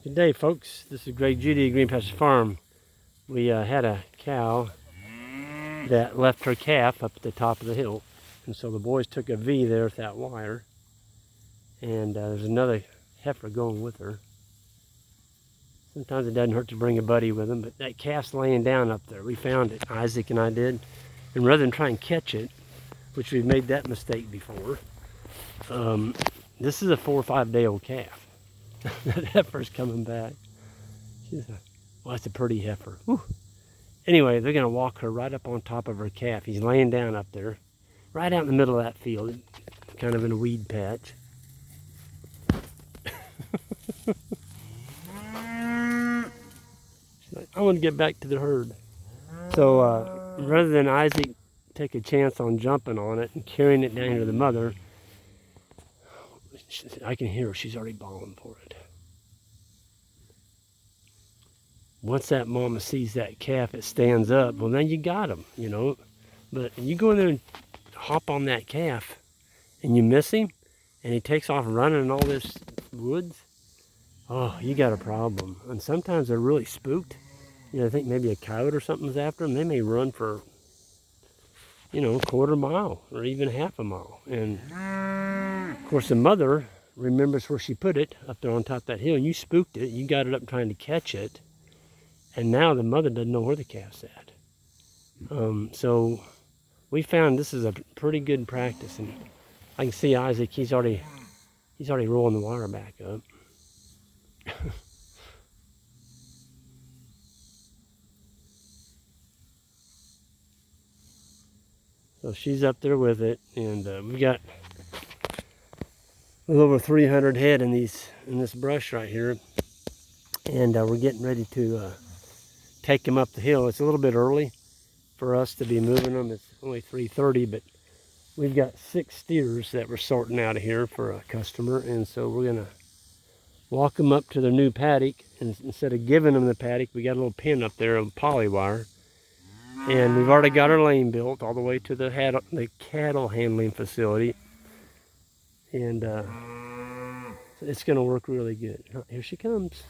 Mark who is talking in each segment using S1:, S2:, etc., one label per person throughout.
S1: Good day, folks. This is Greg Judy at Green Pasture Farm. We had a cow that left her calf up at the top of the hill, and so the boys took a V there with that wire, and there's another heifer going with her. Sometimes it doesn't hurt to bring a buddy with them, but that calf's laying down up there. We found it, Isaac and I did, and rather than try and catch it, which we've made that mistake before, this is a 4 or 5 day old calf. That heifer's coming back. Well, that's a pretty heifer. Whew. Anyway, they're going to walk her right up on top of her calf. He's laying down up there, right out in the middle of that field, kind of in a weed patch. She's like, I want to get back to the herd. So rather than Isaac take a chance on jumping on it and carrying it down to the mother, I can hear her. She's already bawling for it. Once that mama sees that calf, it stands up. Well, then you got him, you know. But you go in there and hop on that calf, and you miss him, and he takes off running in all this woods. Oh, you got a problem. And sometimes they're really spooked. You know, I think maybe a coyote or something's after them. They may run for, you know, a quarter mile or even half a mile. And of course, the mother remembers where she put it up there on top of that hill. You spooked it. You got it up trying to catch it. And now the mother doesn't know where the calf's at. So we found this is a pretty good practice. And I can see Isaac, he's already rolling the wire back up. So she's up there with it, and we got a little over 300 head in this brush right here, and we're getting ready to take them up the hill. It's a little bit early for us to be moving them. It's only 3:30, but we've got 6 steers that we're sorting out of here for a customer, and so we're gonna walk them up to their new paddock, and instead of giving them the paddock, we got a little pin up there of poly wire. And we've already got our lane built all the way to the cattle handling facility. And it's going to work really good. Oh, here she comes.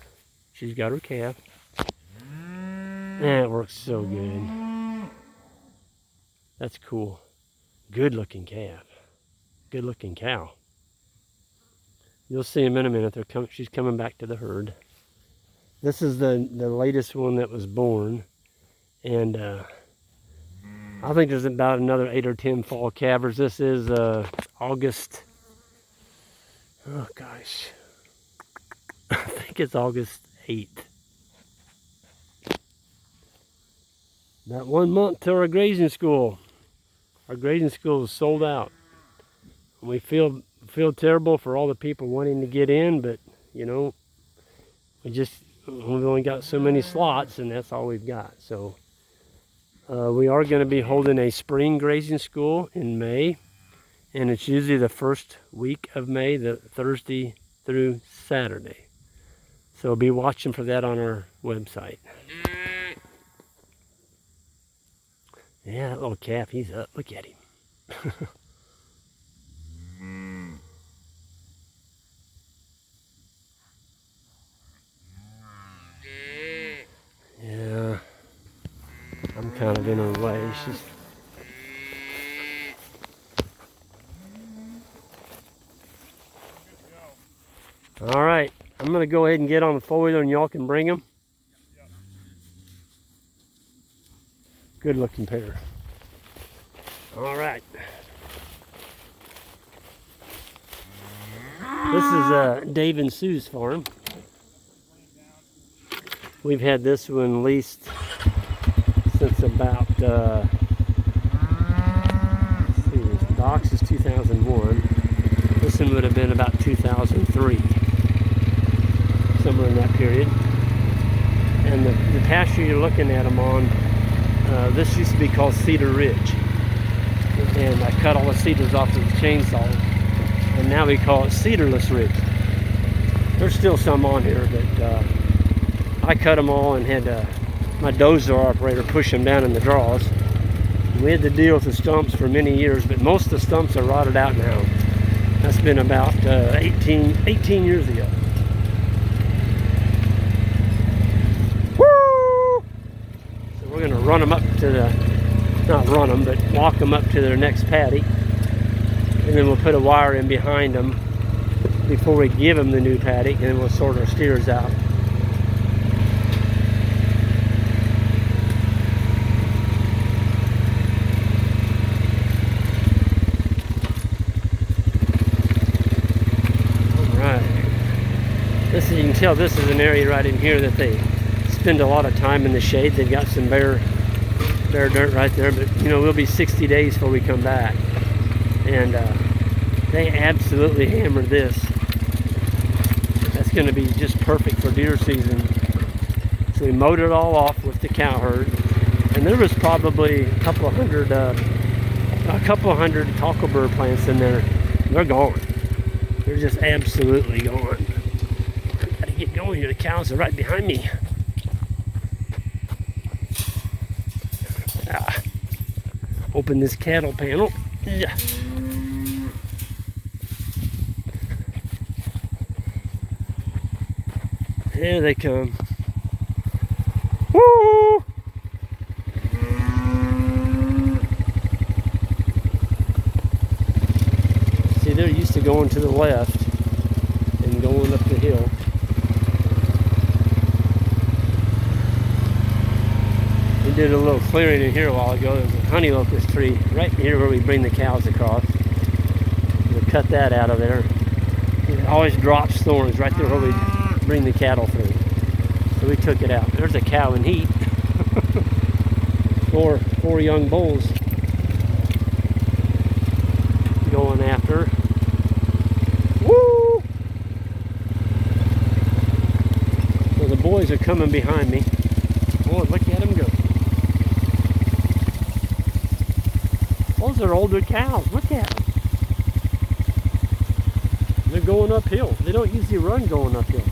S1: She's got her calf. And it works so good. That's cool. Good looking calf. Good looking cow. You'll see them in a minute. She's coming back to the herd. This is the latest one that was born. And I think there's about another 8 or 10 fall calvers. This is August. Oh gosh, I think it's August 8th. About 1 month till our grazing school. Our grazing school is sold out. We feel terrible for all the people wanting to get in, but you know, we've only got so many slots, and that's all we've got. So. We are going to be holding a spring grazing school in May, and it's usually the first week of May, the Thursday through Saturday. So be watching for that on our website. Yeah, that little calf, he's up. Look at him. Yeah. I'm kind of in her way. All right, I'm going to go ahead and get on the four-wheeler and y'all can bring them. Good looking pair. All right. This is Dave and Sue's farm. We've had this one leased since about, let's see, this box is 2001. This one would have been about 2003, somewhere in that period. And the pasture you're looking at them on, this used to be called Cedar Ridge. And I cut all the cedars off with the chainsaw, and now we call it Cedarless Ridge. There's still some on here, but I cut them all and had my dozer operator push them down in the draws. And we had to deal with the stumps for many years, but most of the stumps are rotted out now. That's been about 18 years ago. run them up to the, not run them, but walk them up to their next paddock. And then we'll put a wire in behind them before we give them the new paddock, and then we'll sort our steers out. This, you can tell this is an area right in here that they spend a lot of time in the shade. They've got some bare dirt right there, but you know, we'll be 60 days before we come back. And they absolutely hammered this. That's going to be just perfect for deer season. So we mowed it all off with the cow herd, and there was probably a couple hundred cocklebur plants in there. They're gone. They're just absolutely gone. Get going here. The cows are right behind me. Open this cattle panel. Yeah. Here they come. Woo! See, they're used to going to the left and going up the hill. We did a little clearing in here a while ago. There's a honey locust tree right here where we bring the cows across. We'll cut that out of there. It always drops thorns right there where we bring the cattle through. So we took it out. There's a cow in heat. four young bulls going after. Woo! So the boys are coming behind me. Oh, look at them go. Those are older cows. Look at them. They're going uphill. They don't usually run going uphill.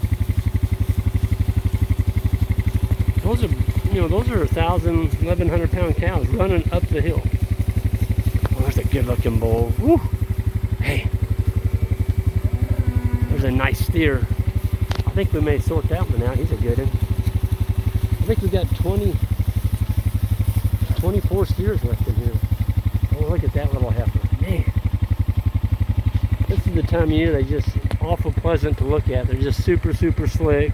S1: Those are, you know, those are 1,000, 1,100 pound cows running up the hill. Oh, there's a good looking bull. Woo! Hey, there's a nice steer. I think we may sort that one out. He's a good one. I think we got 24 steers left in here. Oh, look at that little heifer. Man. This is the time of year they're just awful pleasant to look at. They're just super, super slick.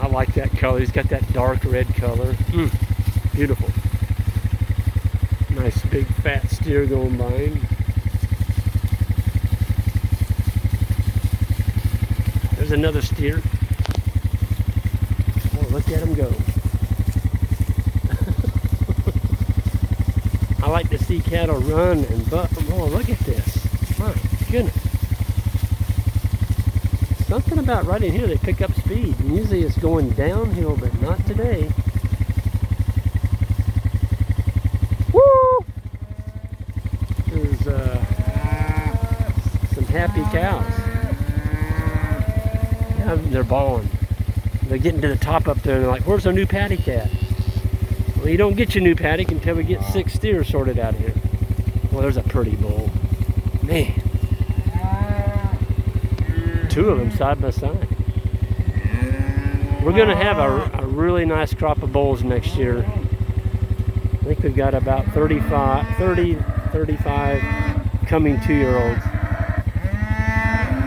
S1: I like that color. He's got that dark red color. Beautiful. Nice big fat steer going by him. There's another steer. Oh, look at him go. I like to see cattle run and buck. Oh, look at this. My goodness. Something about right in here, they pick up speed. And usually it's going downhill, but not today. Woo! There's some happy cows. Yeah, they're bawling. They're getting to the top up there and they're like, where's our new paddock at? Well, you don't get your new paddock until we get 6 steers sorted out of here. Well, there's a pretty bull. Man. 2 of them side by side. We're going to have a really nice crop of bulls next year. I think we've got about 30, 35 coming 2-year-olds.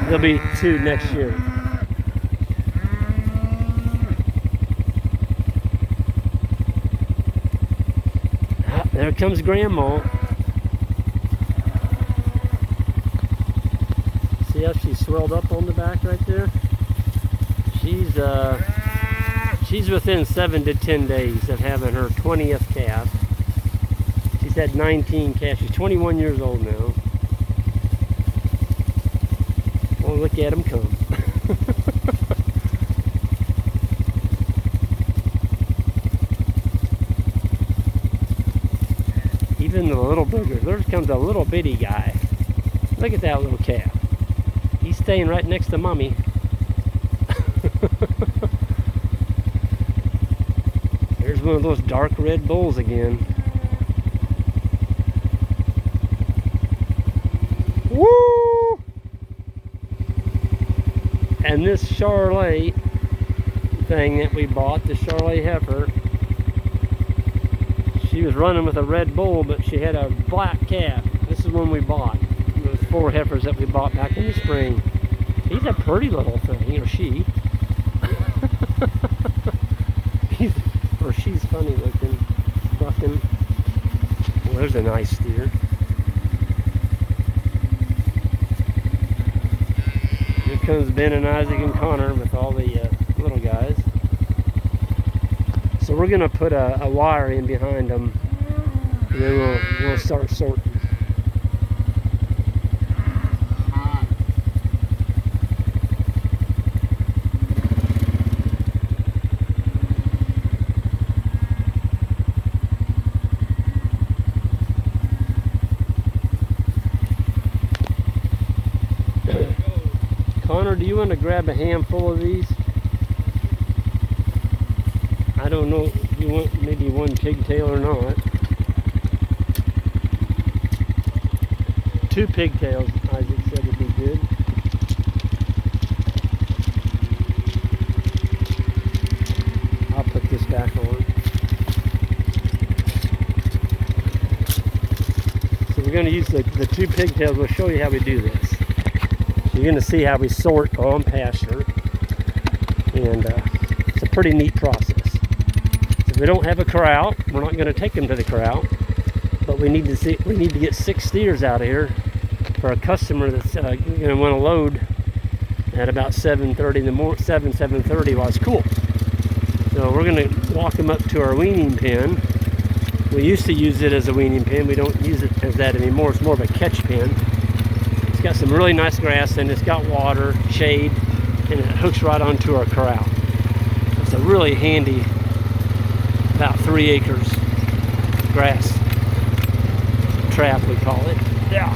S1: There'll be 2 next year. There comes Grandma. See how she's swelled up on the back right there? She's within 7 to 10 days of having her 20th calf. She's had 19 calves. She's 21 years old now. Oh, look at them come. Even the little booger. There comes a little bitty guy. Look at that little calf. He's staying right next to mommy. There's one of those dark red bulls again. Woo! And this Charolais thing that we bought, the Charolais heifer. She was running with a red bull, but she had a black calf. This is one we bought. Those 4 heifers that we bought back in the spring. He's a pretty little thing, or she. She's funny looking, bucking. Well, there's a nice steer. Here comes Ben and Isaac and Connor with all the little guys. So we're gonna put a wire in behind them, and then we'll start sorting. Connor, do you want to grab a handful of these? I don't know if you want maybe one pigtail or not. 2 pigtails, Isaac said would be good. I'll put this back on. So we're going to use the 2 pigtails. We'll show you how we do this. You're going to see how we sort on pasture, and it's a pretty neat process. So if we don't have a corral, we're not going to take them to the corral, but we need to get 6 steers out of here for a customer that's going to want to load at about 7:30 in the morning, 7:30 while it's cool. So we're going to walk them up to our weaning pen. We used to use it as a weaning pen. We don't use it as that anymore. It's more of a catch pen. It's got some really nice grass and it's got water, shade, and it hooks right onto our corral. It's a really handy, about 3 acres grass trap, we call it. Yeah.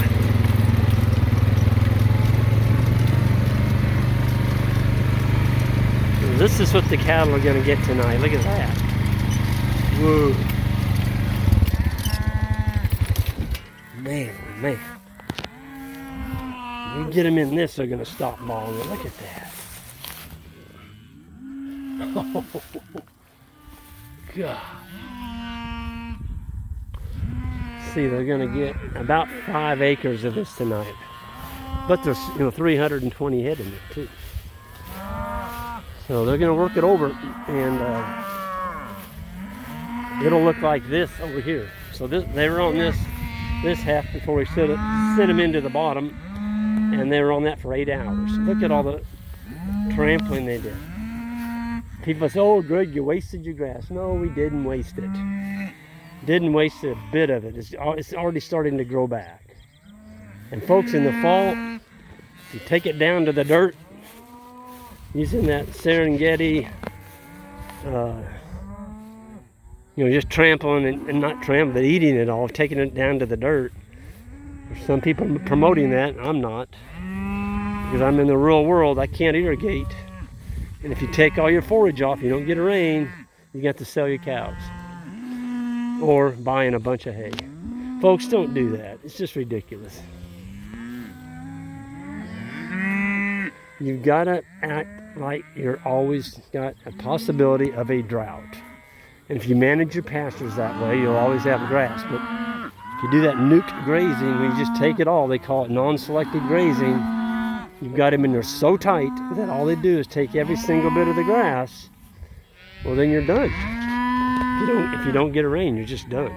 S1: So this is what the cattle are going to get tonight. Look at that. Whoa. Man, man. You get them in this, they're going to stop bawling. Look at that. Oh, God. See, they're going to get about 5 acres of this tonight. But there's 320 head in it, too. So they're going to work it over, and it'll look like this over here. So they were on this half before we sent them into the bottom. And they were on that for 8 hours. Look at all the trampling they did. People say, oh, Greg, you wasted your grass. No, we didn't waste it. Didn't waste a bit of it. It's already starting to grow back. And folks, in the fall, you take it down to the dirt, using that Serengeti, just trampling and not trampling, but eating it all, taking it down to the dirt. There's some people promoting that. I'm not, because I'm in the rural world. I can't irrigate, and if you take all your forage off, you don't get a rain, you got to sell your cows or buying a bunch of hay. Folks, don't do that. It's just ridiculous. You've got to act like you're always got a possibility of a drought, and if you manage your pastures that way, you'll always have grass. But if you do that Nuke grazing, where you just take it all, they call it non-selected grazing. You've got them in there so tight that all they do is take every single bit of the grass. Well, then you're done. If you don't get a rain, you're just done.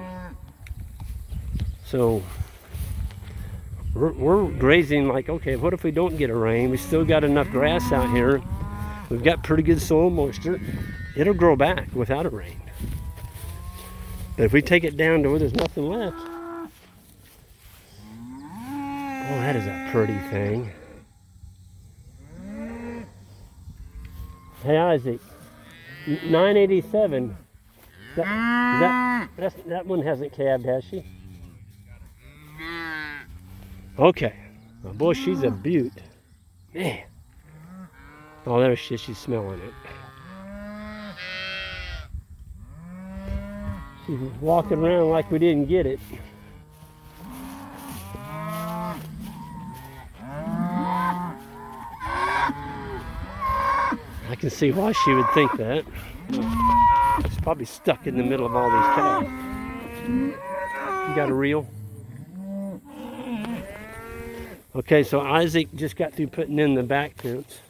S1: So we're grazing like, okay, what if we don't get a rain? We still got enough grass out here. We've got pretty good soil moisture. It'll grow back without a rain. But if we take it down to where there's nothing left, oh, that is a pretty thing. Hey, Isaac, 987. That one hasn't calved, has she? Okay. Well, boy, she's a beaut. Man. Oh, there she is. She's smelling it. She's walking around like we didn't get it. I I can see why she would think that. She's probably stuck in the middle of all these cows. You got a reel? Okay, so Isaac just got through putting in the back fence.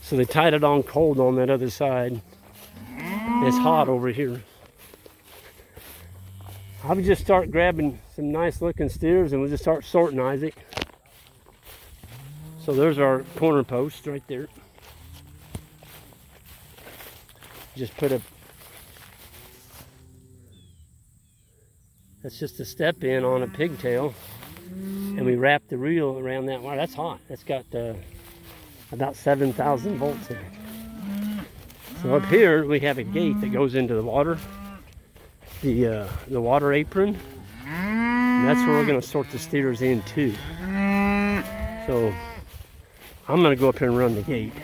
S1: So they tied it on cold on that other side. It's hot over here. I would just start grabbing some nice looking steers and we'll just start sorting, Isaac. So there's our corner post right there. Just put a, that's just a step in on a pigtail. And we wrap the reel around that wire. That's hot. That's got about 7,000 volts in it. So up here we have a gate that goes into the water. The water apron, and that's where we're going to sort the steers in too. So I'm going to go up here and run the gate,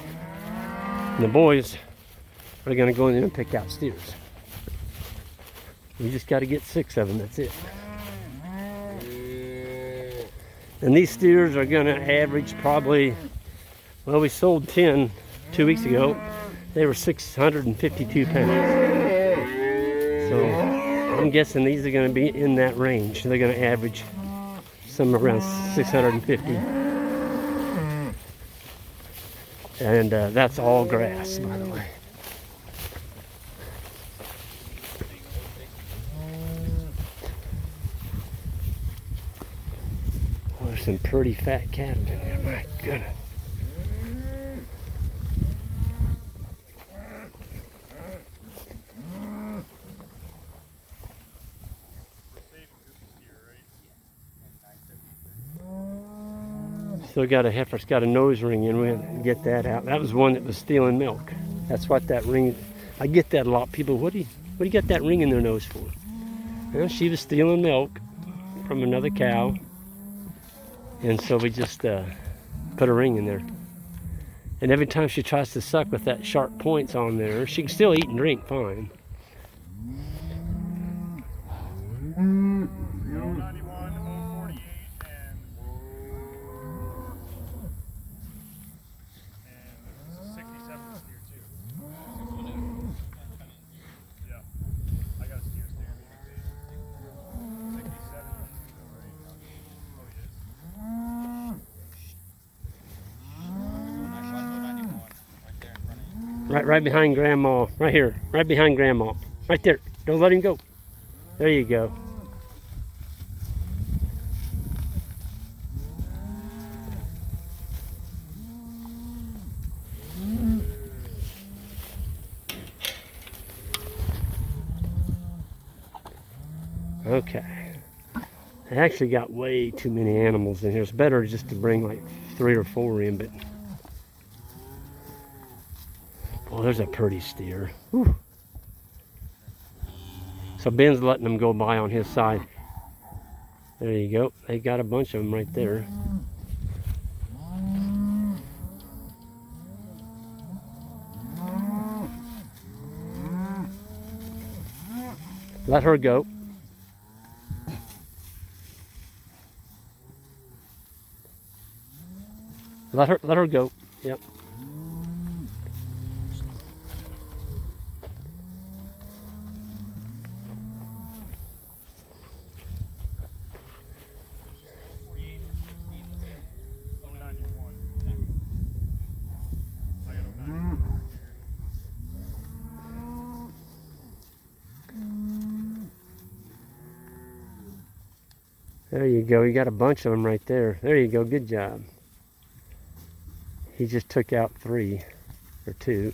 S1: and the boys are going to go in there and pick out steers. We just got to get 6 of them, that's it. And these steers are going to average probably, well, we sold 10 2 weeks ago. They were 652 pounds. So I'm guessing these are going to be in that range. They're going to average somewhere around 650. And that's all grass, by the way. Well, there's some pretty fat cattle in there, my goodness. Still got a heifer, it's got a nose ring in. We're going to get that out. That was one that was stealing milk. That's what that ring, I get that a lot. People, what do you got that ring in their nose for? Well, she was stealing milk from another cow. And so we just put a ring in there. And every time she tries to suck with that sharp points on there, she can still eat and drink fine. Right behind Grandma. Right here. Right behind Grandma. Right there. Don't let him go. There you go. Okay. I actually got way too many animals in here. It's better just to bring like 3 or 4 in, but well, there's a pretty steer. Whew. So Ben's letting them go by on his side. There you go. They got a bunch of them right there. Let her go. Let her go. Yep. There you go. You got a bunch of them right there. There you go. Good job. He just took out 3 or 2.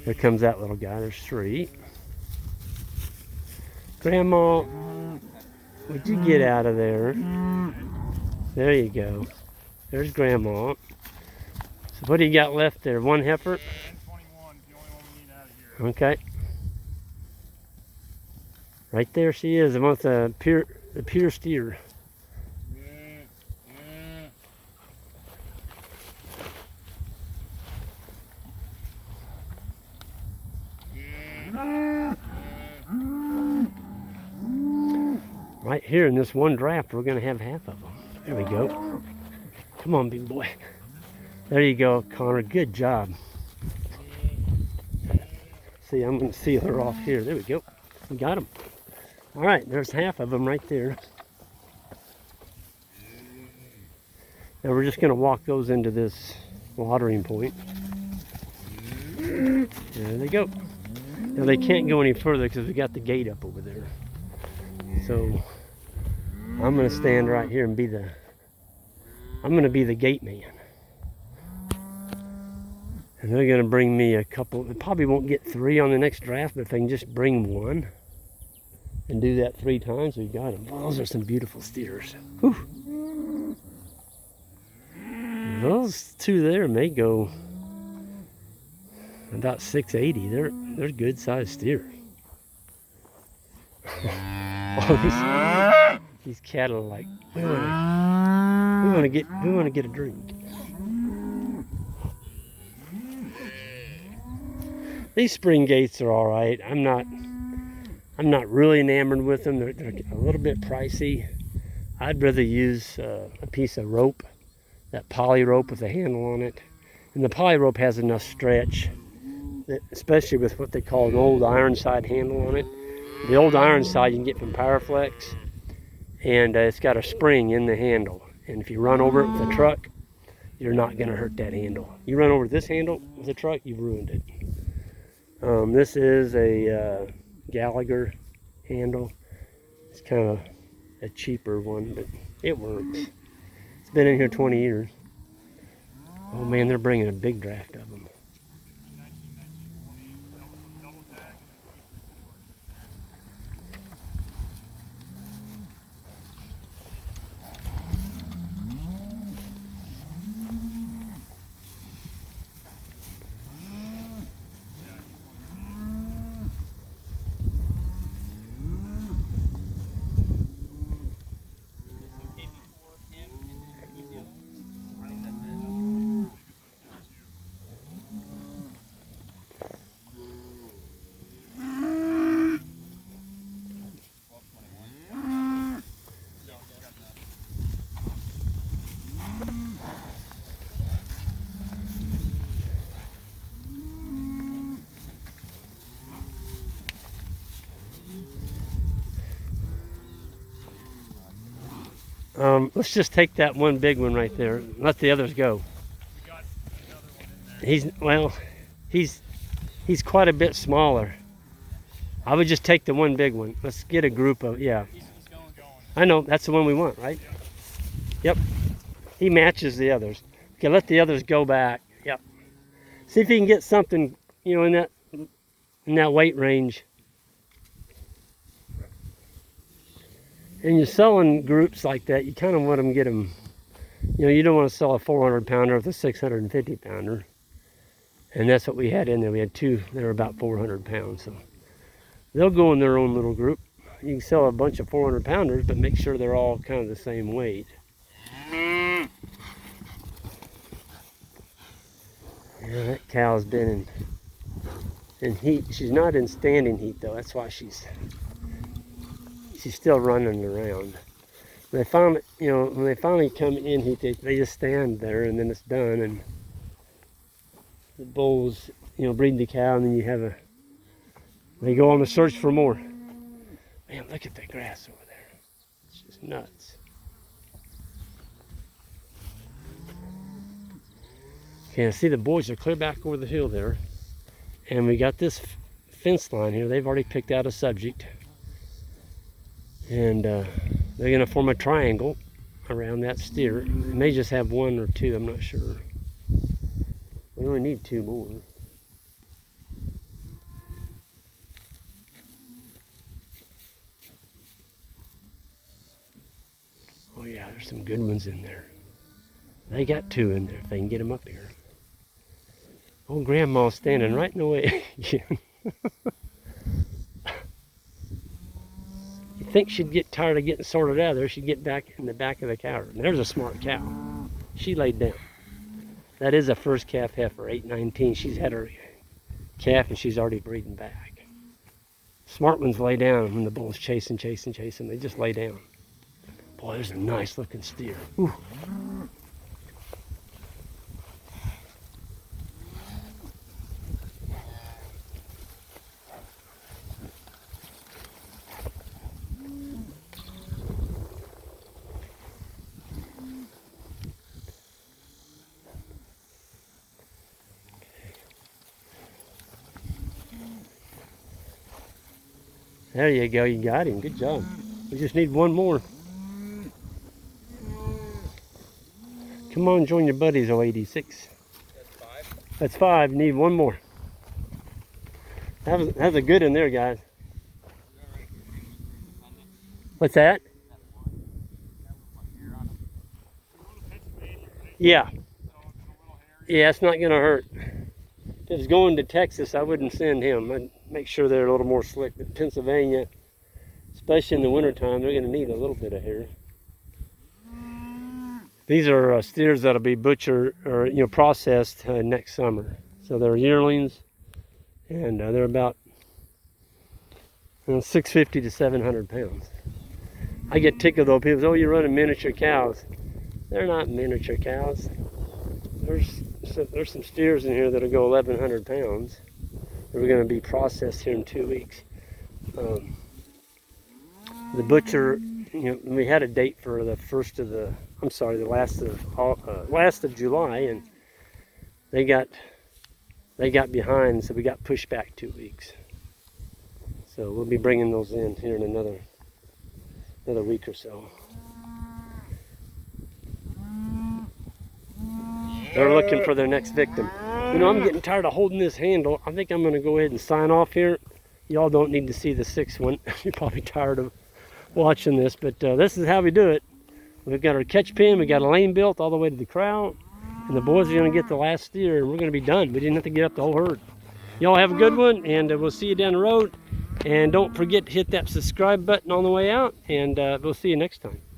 S1: There comes that little guy. There's 3. Grandma, would you get out of there? There you go. There's Grandma. So what do you got left there? 1 heifer?
S2: 21 is the only one we need out of here.
S1: Okay. Right there she is. I want the pure steer. Right here in this one draft, we're going to have half of them. There we go. Come on, big boy. There you go, Connor. Good job. See, I'm going to seal her off here. There we go. We got them. All right, there's half of them right there. Now we're just going to walk those into this watering point. There they go. Now they can't go any further because we got the gate up over there. So I'm going to stand right here and be the gate man. And they're going to bring me a couple. They probably won't get 3 on the next draft, but if they can just bring 1 and do that 3 times, we got them. Oh, those are some beautiful steers. Whew. Those 2 there may go about 680. They're good sized steers. All these cattle are like, we want to get a drink. These spring gates are all right. I'm not really enamored with them. They're a little bit pricey. I'd rather use a piece of rope, that poly rope with a handle on it. And the poly rope has enough stretch, that, especially with what they call an old Ironside handle on it. The old Ironside you can get from Powerflex, and it's got a spring in the handle. And if you run over it with a truck, you're not going to hurt that handle. You run over this handle with a truck, you've ruined it. This is a Gallagher handle. It's kind of a cheaper one, but it works. It's been in here 20 years. Oh man, they're bringing a big draft of them. Let's just take that one big one right there. Let the others go. He's quite a bit smaller. I would just take the one big one. Let's get a group of, yeah. I know, that's the one we want, right? Yep. He matches the others. Okay, let the others go back. Yep. See if you can get something, in that weight range. And you're selling groups like that, you kind of want them to get them, you don't want to sell a 400 pounder with a 650 pounder. And that's what we had in there. We had 2 that are about 400 pounds. So they'll go in their own little group. You can sell a bunch of 400 pounders, but make sure they're all kind of the same weight. Yeah, that cow's been in heat. She's not in standing heat though. That's why she's still running around. When they finally come in heat, they just stand there and then it's done. And the bulls, breed the cow, and then they go on the search for more. Man, look at the grass over there. It's just nuts. Okay, I see the boys are clear back over the hill there. And we got this fence line here. They've already picked out a subject. And they're going to form a triangle around that steer. They may just have 1 or 2, I'm not sure. We only need 2 more. Oh yeah, there's some good ones in there. They got 2 in there if they can get them up here. Old Grandma's standing right in the way again. You'd think she'd get tired of getting sorted out of there. She'd get back in the back of the cow. And there's a smart cow. She laid down. That is a first calf heifer, 819. She's had her calf and she's already breeding back. Smart ones lay down when the bull's chasing. They just lay down. Boy, there's a nice looking steer. Ooh. There you go. You got him. Good job. We just need one more. Come on, join your buddies, 086.
S2: That's 5.
S1: That's 5. You need one more. That was a good in there, guys. What's that? Yeah. Yeah, it's not going to hurt. If it was going to Texas, I wouldn't send him. I'd make sure they're a little more slick. But Pennsylvania, especially in the wintertime, they're going to need a little bit of hair. These are steers that'll be butchered or processed next summer. So they're yearlings, and they're about 650 to 700 pounds. I get tickled though. People say, "Oh, you're running miniature cows." They're not miniature cows. There's some steers in here that'll go 1,100 pounds. They're going to be processed here in 2 weeks. The butcher, we had a date for the last of July, and they got behind, so we got pushed back 2 weeks. So we'll be bringing those in here in another week or so. They're looking for their next victim. I'm getting tired of holding this handle. I think I'm going to go ahead and sign off here. Y'all don't need to see the 6th one. You're probably tired of watching this, but this is how we do it. We've got our catch pen. We got a lane built all the way to the corral, and the boys are going to get the last steer, and we're going to be done. We didn't have to get up the whole herd. Y'all have a good one, and we'll see you down the road. And don't forget to hit that subscribe button on the way out, and we'll see you next time.